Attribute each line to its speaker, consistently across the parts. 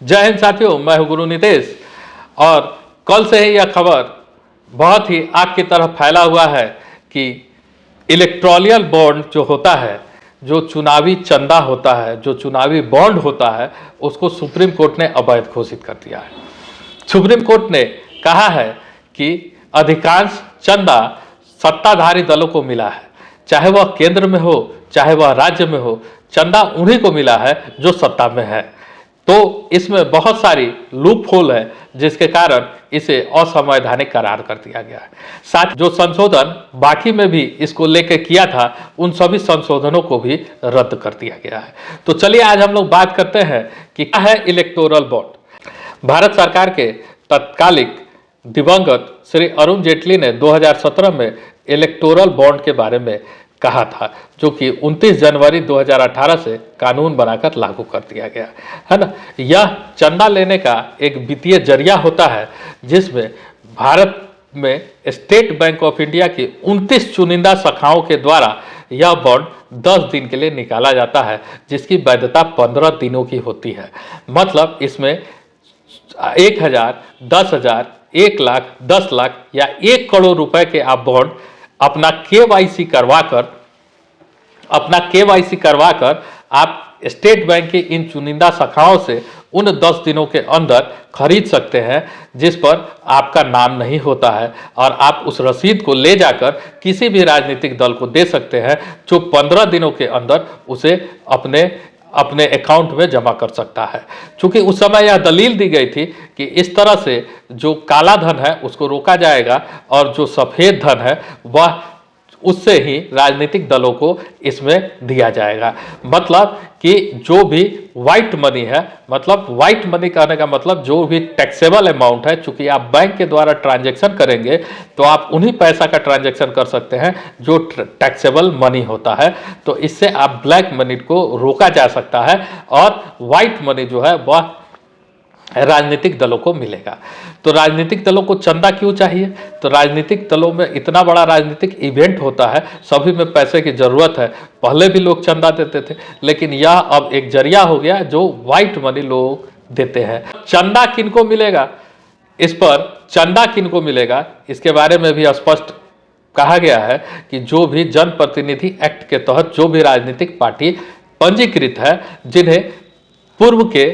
Speaker 1: जय हिंद साथियों, मैं हूं गुरु नितेश। और कल से ही यह खबर बहुत ही आग की तरह फैला हुआ है कि इलेक्टोरल बॉन्ड जो होता है, जो चुनावी चंदा होता है, जो चुनावी बॉन्ड होता है, उसको सुप्रीम कोर्ट ने अवैध घोषित कर दिया है। सुप्रीम कोर्ट ने कहा है कि अधिकांश चंदा सत्ताधारी दलों को मिला है, चाहे वह केंद्र में हो चाहे वह राज्य में हो, चंदा उन्हीं को मिला है जो सत्ता में है। तो इसमें बहुत सारी लूप होल है, जिसके कारण इसे असंवैधानिक करार कर दिया गया है। साथ जो संशोधन बाकी में भी इसको लेकर किया था, उन सभी संशोधनों को भी रद्द कर दिया गया है। तो चलिए आज हम लोग बात करते हैं कि क्या है इलेक्टोरल बॉन्ड। भारत सरकार के तत्कालिक दिवंगत श्री अरुण जेटली ने 2017 में इलेक्टोरल बॉन्ड के बारे में कहा था, जो कि 29 जनवरी 2018 से कानून बनाकर लागू कर दिया गया है ना। यह चंदा लेने का एक वित्तीय जरिया होता है, जिसमें भारत में स्टेट बैंक ऑफ इंडिया की 29 चुनिंदा शाखाओं के द्वारा यह बॉन्ड 10 दिन के लिए निकाला जाता है, जिसकी वैधता 15 दिनों की होती है। मतलब इसमें 1000, 10,000, 1 लाख, 10 लाख या 1 करोड़ रुपए के आप बॉन्ड अपना केवाईसी करवाकर आप स्टेट बैंक की इन चुनिंदा शाखाओं से उन 10 दिनों के अंदर खरीद सकते हैं, जिस पर आपका नाम नहीं होता है। और आप उस रसीद को ले जाकर किसी भी राजनीतिक दल को दे सकते हैं, जो 15 दिनों के अंदर उसे अपने अकाउंट में जमा कर सकता है। चूंकि उस समय यह दलील दी गई थी कि इस तरह से जो काला धन है उसको रोका जाएगा, और जो सफ़ेद धन है वह उससे ही राजनीतिक दलों को इसमें दिया जाएगा। मतलब कि जो भी व्हाइट मनी है, मतलब व्हाइट मनी कहने का मतलब जो भी टैक्सेबल अमाउंट है, चूंकि आप बैंक के द्वारा ट्रांजैक्शन करेंगे तो आप उन्हीं पैसा का ट्रांजैक्शन कर सकते हैं जो टैक्सेबल मनी होता है। तो इससे आप ब्लैक मनी को रोका जा सकता है, और व्हाइट मनी जो है वह राजनीतिक दलों को मिलेगा। तो राजनीतिक दलों को चंदा क्यों चाहिए? तो राजनीतिक दलों में इतना बड़ा राजनीतिक इवेंट होता है, सभी में पैसे की जरूरत है। पहले भी लोग चंदा देते थे, लेकिन यह अब एक जरिया हो गया जो व्हाइट मनी लोग देते हैं। चंदा किनको मिलेगा, इस पर चंदा किनको मिलेगा, इसके बारे में भी स्पष्ट कहा गया है कि जो भी जनप्रतिनिधि एक्ट के तहत जो भी राजनीतिक पार्टी पंजीकृत है, जिन्हें पूर्व के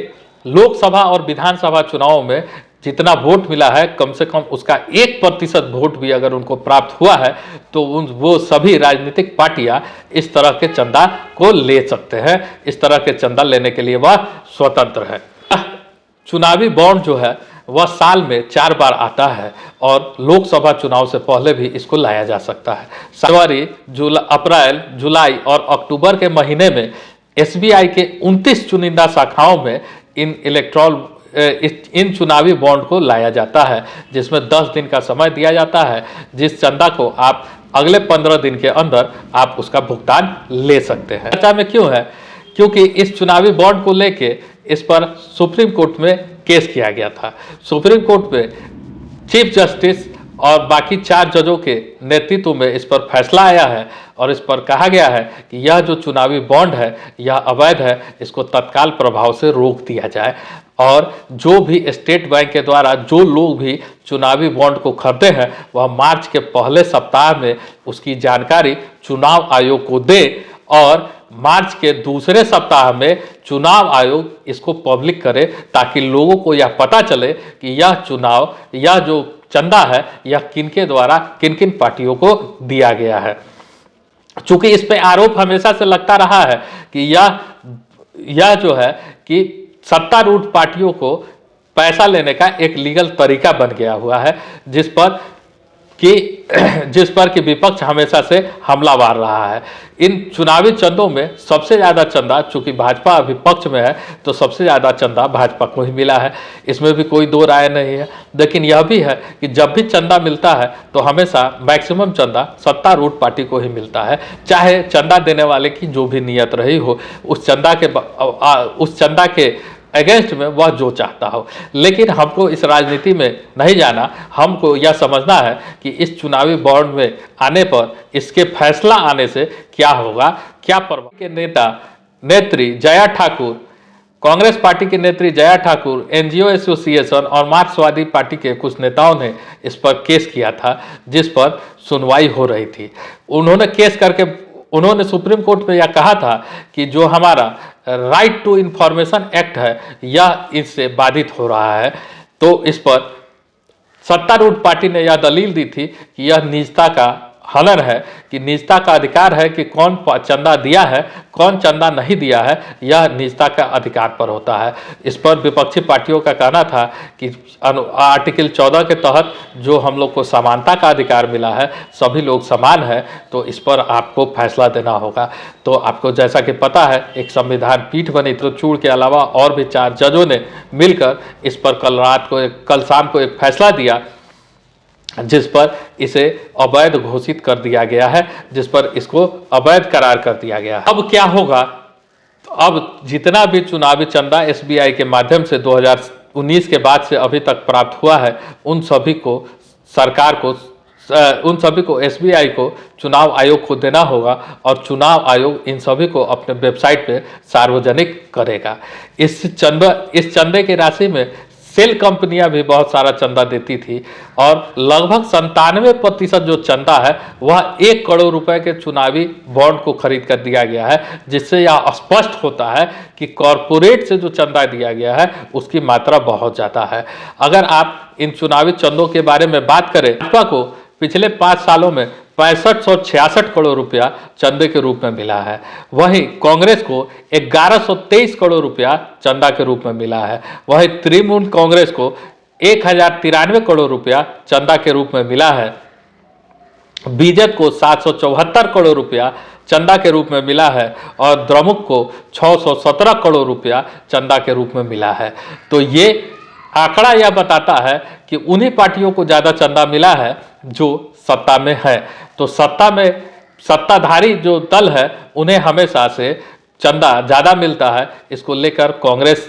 Speaker 1: लोकसभा और विधानसभा चुनावों में जितना वोट मिला है, कम से कम उसका 1% वोट भी अगर उनको प्राप्त हुआ है, तो वो सभी राजनीतिक पार्टियां इस तरह के चंदा को ले सकते हैं। इस तरह के चंदा लेने के लिए वह स्वतंत्र है। चुनावी बॉन्ड जो है वह साल में 4 बार आता है, और लोकसभा चुनाव से पहले भी इसको लाया जा सकता है। जनवरी, अप्रैल, जुलाई और अक्टूबर के महीने में SBI के 29 चुनिंदा शाखाओं में इन चुनावी बॉन्ड को लाया जाता है, जिसमें 10 दिन का समय दिया जाता है, जिस चंदा को आप अगले 15 दिन के अंदर आप उसका भुगतान ले सकते हैं। चर्चा में क्यों है? क्योंकि इस चुनावी बॉन्ड को लेके इस पर सुप्रीम कोर्ट में केस किया गया था। सुप्रीम कोर्ट में चीफ जस्टिस और बाकी 4 जजों के नेतृत्व में इस पर फैसला आया है, और इस पर कहा गया है कि यह जो चुनावी बॉन्ड है यह अवैध है, इसको तत्काल प्रभाव से रोक दिया जाए। और जो भी स्टेट बैंक के द्वारा जो लोग भी चुनावी बॉन्ड को खरीदे हैं, वह मार्च के पहले सप्ताह में उसकी जानकारी चुनाव आयोग को दे, और मार्च के दूसरे सप्ताह में चुनाव आयोग इसको पब्लिक करे, ताकि लोगों को यह पता चले कि यह जो चंदा है यह किनके द्वारा किन किन पार्टियों को दिया गया है। चूंकि इस पे आरोप हमेशा से लगता रहा है कि यह जो है कि सत्तारूढ़ पार्टियों को पैसा लेने का एक लीगल तरीका बन गया हुआ है, जिस पर कि विपक्ष हमेशा से हमलावर रहा है। इन चुनावी चंदों में सबसे ज़्यादा चंदा, चूंकि भाजपा विपक्ष में है, तो सबसे ज़्यादा चंदा भाजपा को ही मिला है, इसमें भी कोई दो राय नहीं है। लेकिन यह भी है कि जब भी चंदा मिलता है तो हमेशा मैक्सिमम चंदा सत्तारूढ़ पार्टी को ही मिलता है, चाहे चंदा देने वाले की जो भी नीयत रही हो, उस चंदा के अगेंस्ट में वह जो चाहता हो। लेकिन हमको इस राजनीति में नहीं जाना, हमको यह समझना है कि इस चुनावी बॉन्ड में आने पर, इसके फैसला आने से क्या होगा, क्या परवाह के नेत्री जया ठाकुर कांग्रेस पार्टी की नेत्री जया ठाकुर, एनजीओ एसोसिएशन और मार्क्सवादी पार्टी के कुछ नेताओं ने इस पर केस किया था, जिस पर सुनवाई हो रही थी। उन्होंने केस करके उन्होंने सुप्रीम कोर्ट में यह कहा था कि जो हमारा राइट टू इंफॉर्मेशन एक्ट है यह इससे बाधित हो रहा है। तो इस पर सत्तारूढ़ पार्टी ने यह दलील दी थी कि यह निजता का हनन है, कि निजता का अधिकार है कि कौन चंदा दिया है, कौन चंदा नहीं दिया है, यह निजता का अधिकार पर होता है। इस पर विपक्षी पार्टियों का कहना था कि आर्टिकल 14 के तहत जो हम लोग को समानता का अधिकार मिला है, सभी लोग समान है, तो इस पर आपको फैसला देना होगा। तो आपको जैसा कि पता है एक संविधान पीठ बनी, तो चूड़ के अलावा और भी 4 जजों ने मिलकर इस पर कल शाम को एक फैसला दिया, जिस पर इसे अवैध घोषित कर दिया गया है, जिस पर इसको अवैध करार कर दिया गया। अब क्या होगा? अब जितना भी चुनावी चंदा एसबीआई के माध्यम से 2019 के बाद से अभी तक प्राप्त हुआ है, उन सभी को एसबीआई को चुनाव आयोग को देना होगा और चुनाव आयोग इन सभी को अपने वेबसाइट पे सार्वजनिक करेगा। इस चंदे की राशि में सेल कंपनियां भी बहुत सारा चंदा देती थी और लगभग 97% जो चंदा है वह 1 करोड़ रुपए के चुनावी बॉन्ड को खरीद कर दिया गया है, जिससे यह स्पष्ट होता है कि कॉरपोरेट से जो चंदा दिया गया है उसकी मात्रा बहुत ज़्यादा है। अगर आप इन चुनावी चंदों के बारे में बात करें, भाजपा को पिछले 5 सालों में 6566 करोड़ रुपया चंदे के रूप में मिला है। वहीं कांग्रेस को 1123 करोड़ रुपया चंदा के रूप में मिला है। वहीं तृणमूल कांग्रेस को 1093 करोड़ रुपया चंदा के रूप में मिला है। बीजेपी को 774 करोड़ रुपया चंदा के रूप में मिला है और द्रमुक को 617 करोड़ रुपया चंदा के रूप में मिला है। तो ये आंकड़ा यह बताता है कि उन्हीं पार्टियों को ज़्यादा चंदा मिला है जो सत्ता में है। तो सत्ताधारी जो दल है उन्हें हमेशा से चंदा ज़्यादा मिलता है। इसको लेकर कांग्रेस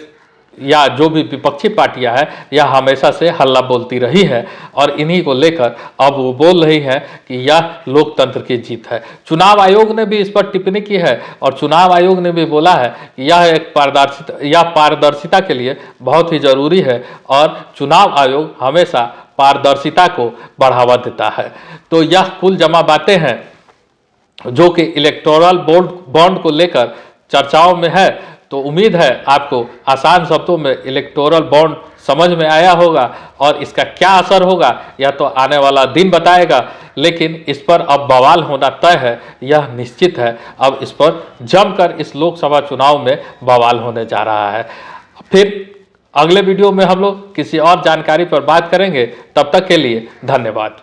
Speaker 1: या जो भी विपक्षी पार्टियां हैं यह हमेशा से हल्ला बोलती रही है और इन्हीं को लेकर अब वो बोल रही है कि यह लोकतंत्र की जीत है। चुनाव आयोग ने भी इस पर टिप्पणी की है और चुनाव आयोग ने भी बोला है कि यह पारदर्शिता के लिए बहुत ही जरूरी है और चुनाव आयोग हमेशा पारदर्शिता को बढ़ावा देता है। तो यह कुल जमा बातें हैं जो कि इलेक्टोरल बॉन्ड को लेकर चर्चाओं में है। तो उम्मीद है आपको आसान शब्दों में इलेक्टोरल बॉन्ड समझ में आया होगा और इसका क्या असर होगा यह तो आने वाला दिन बताएगा, लेकिन इस पर अब बवाल होना तय है, यह निश्चित है। अब इस पर जमकर इस लोकसभा चुनाव में बवाल होने जा रहा है। फिर अगले वीडियो में हम लोग किसी और जानकारी पर बात करेंगे। तब तक के लिए धन्यवाद।